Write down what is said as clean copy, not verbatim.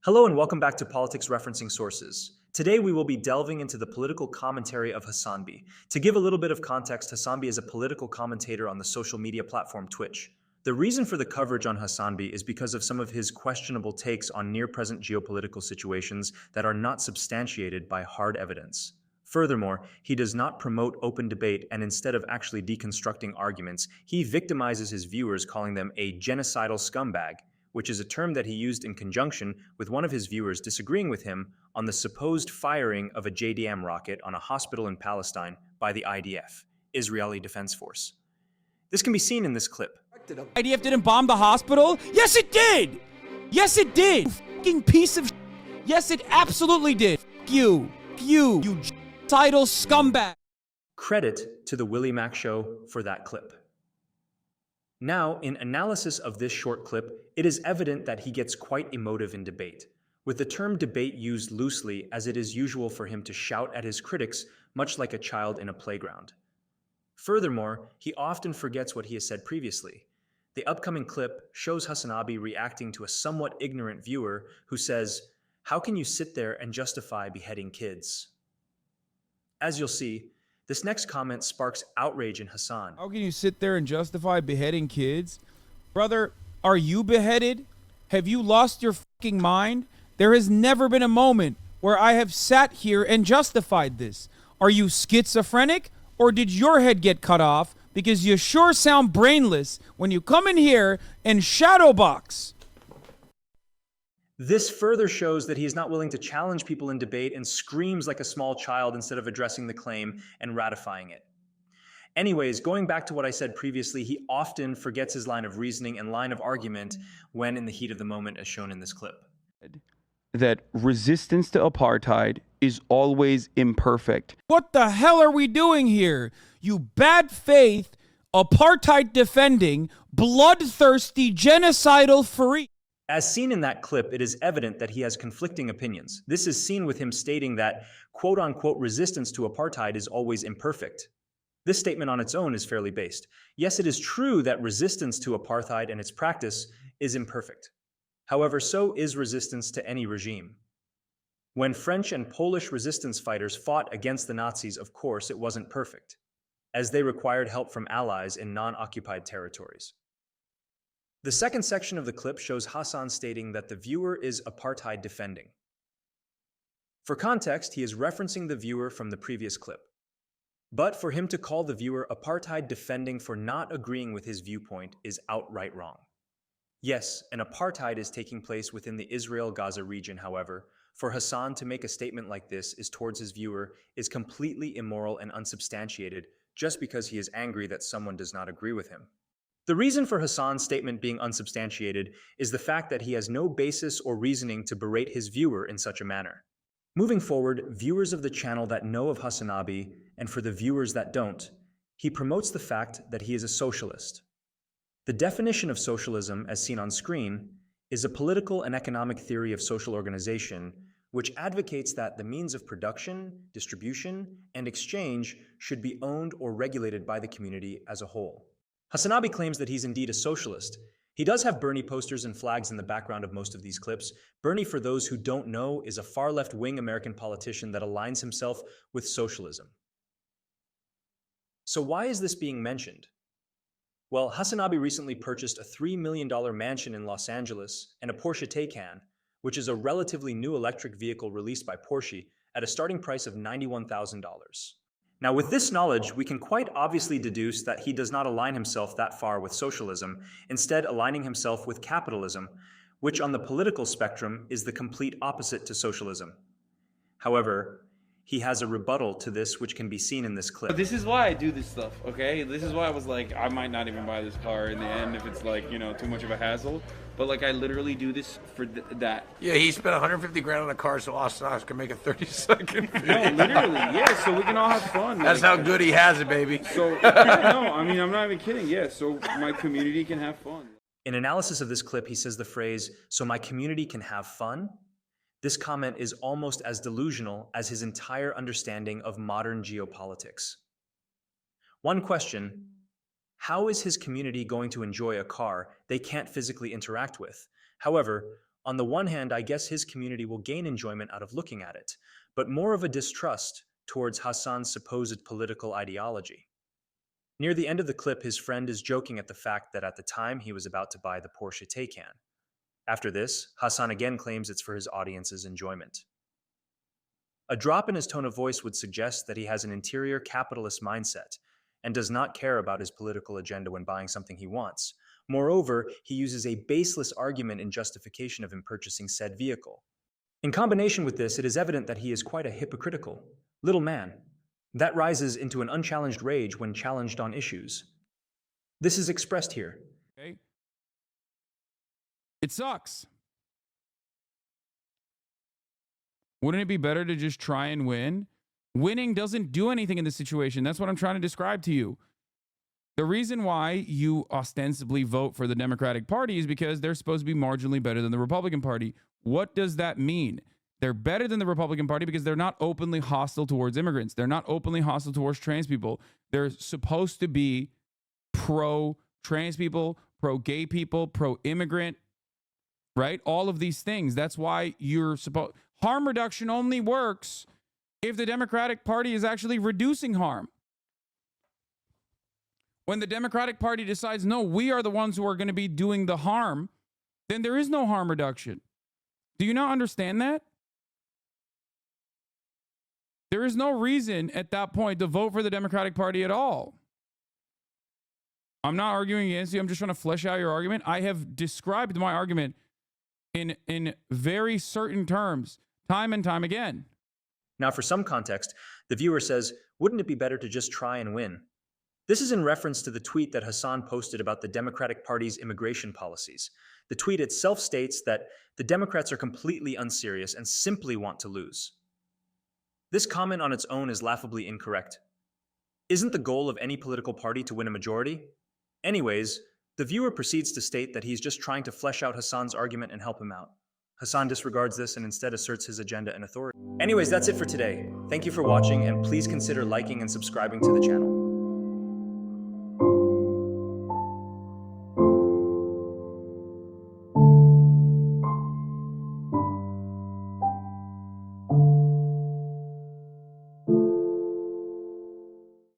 Hello and welcome back to Politics Referencing Sources. Today we will be delving into the political commentary of Hasanbi. To give a little bit of context, Hasanbi is a political commentator on the social media platform Twitch. The reason for the coverage on Hasanbi is because of some of his questionable takes on near-present geopolitical situations that are not substantiated by hard evidence. Furthermore, he does not promote open debate, and instead of actually deconstructing arguments, he victimizes his viewers, calling them a genocidal scumbag, which is a term that he used in conjunction with one of his viewers disagreeing with him on the supposed firing of a JDAM rocket on a hospital in Palestine by the IDF, Israeli Defense Force. This can be seen in this clip. IDF didn't bomb the hospital? Yes, it did! Yes, it did! You fucking piece of shit. Yes, it absolutely did. You genocidal scumbag. Credit to the Willie Mac Show for that clip. Now, in analysis of this short clip, it is evident that he gets quite emotive in debate, with the term debate used loosely as it is usual for him to shout at his critics, much like a child in a playground. Furthermore, he often forgets what he has said previously. The upcoming clip shows Hasanabi reacting to a somewhat ignorant viewer who says, "How can you sit there and justify beheading kids?" As you'll see, this next comment sparks outrage in Hasan. How can you sit there and justify beheading kids? Brother, are you beheaded? Have you lost your fucking mind? There has never been a moment where I have sat here and justified this. Are you schizophrenic? Or did your head get cut off? Because you sure sound brainless when you come in here and shadow box. This further shows that he is not willing to challenge people in debate and screams like a small child instead of addressing the claim and ratifying it. Anyways, going back to what I said previously, he often forgets his line of reasoning and line of argument when in the heat of the moment, as shown in this clip. That resistance to apartheid is always imperfect. What the hell are we doing here? You bad faith, apartheid defending, bloodthirsty, genocidal freak. As seen in that clip, it is evident that he has conflicting opinions. This is seen with him stating that quote-unquote resistance to apartheid is always imperfect. This statement on its own is fairly based. Yes, it is true that resistance to apartheid and its practice is imperfect. However, so is resistance to any regime. When French and Polish resistance fighters fought against the Nazis, of course, it wasn't perfect, as they required help from allies in non-occupied territories. The second section of the clip shows Hasan stating that the viewer is apartheid defending. For context, he is referencing the viewer from the previous clip. But for him to call the viewer apartheid defending for not agreeing with his viewpoint is outright wrong. Yes, an apartheid is taking place within the Israel-Gaza region, however, for Hasan to make a statement like this is towards his viewer is completely immoral and unsubstantiated just because he is angry that someone does not agree with him. The reason for Hasan's statement being unsubstantiated is the fact that he has no basis or reasoning to berate his viewer in such a manner. Moving forward, viewers of the channel that know of Hasanabi, and for the viewers that don't, he promotes the fact that he is a socialist. The definition of socialism, as seen on screen, is a political and economic theory of social organization which advocates that the means of production, distribution, and exchange should be owned or regulated by the community as a whole. Hasanabi claims that he's indeed a socialist. He does have Bernie posters and flags in the background of most of these clips. Bernie, for those who don't know, is a far left-wing American politician that aligns himself with socialism. So why is this being mentioned? Well, Hasanabi recently purchased a $3 million mansion in Los Angeles and a Porsche Taycan, which is a relatively new electric vehicle released by Porsche at a starting price of $91,000. Now, with this knowledge, we can quite obviously deduce that he does not align himself that far with socialism, instead aligning himself with capitalism, which on the political spectrum is the complete opposite to socialism. However, he has a rebuttal to this which can be seen in this clip. This is why I do this stuff, okay? This is why I was like, I might not even buy this car in the end if it's like, too much of a hassle. But like, I literally do this for that. Yeah, he spent 150 grand on a car so Austin Ox can make a 30-second video. No, literally, yeah, so we can all have fun. That's how good he has it, baby. So, no, I mean, I'm not even kidding, yeah, so my community can have fun. In analysis of this clip, he says the phrase, "so my community can have fun." This comment is almost as delusional as his entire understanding of modern geopolitics. One question: how is his community going to enjoy a car they can't physically interact with? However, On the one hand, I guess his community will gain enjoyment out of looking at it, but more of a distrust towards Hasan's supposed political ideology. Near the end of the clip, his friend is joking at the fact that at the time he was about to buy the Porsche Taycan. After this, Hasan again claims it's for his audience's enjoyment. A drop in his tone of voice would suggest that he has an interior capitalist mindset and does not care about his political agenda when buying something he wants. Moreover, he uses a baseless argument in justification of him purchasing said vehicle. In combination with this, it is evident that he is quite a hypocritical little man that rises into an unchallenged rage when challenged on issues. This is expressed here. Okay. It sucks. Wouldn't it be better to just try and win? Winning doesn't do anything in this situation. That's what I'm trying to describe to you. The reason why you ostensibly vote for the Democratic Party is because they're supposed to be marginally better than the Republican Party. What does that mean? They're better than the Republican Party because they're not openly hostile towards immigrants. They're not openly hostile towards trans people. They're supposed to be pro-trans people, pro-gay people, pro-immigrant, right? All of these things. That's why you're supposed... Harm reduction only works if the Democratic Party is actually reducing harm. When the Democratic Party decides, no, we are the ones who are going to be doing the harm, then there is no harm reduction. Do you not understand that? There is no reason at that point to vote for the Democratic Party at all. I'm not arguing against you. I'm just trying to flesh out your argument. I have described my argument in very certain terms, time and time again. Now, for some context, the viewer says, wouldn't it be better to just try and win? This is in reference to the tweet that Hasan posted about the Democratic Party's immigration policies. The tweet itself states that the Democrats are completely unserious and simply want to lose. This comment on its own is laughably incorrect. Isn't the goal of any political party to win a majority? Anyways, the viewer proceeds to state that he's just trying to flesh out Hasan's argument and help him out. Hasan disregards this and instead asserts his agenda and authority. Anyways, that's it for today. Thank you for watching, and please consider liking and subscribing to the channel.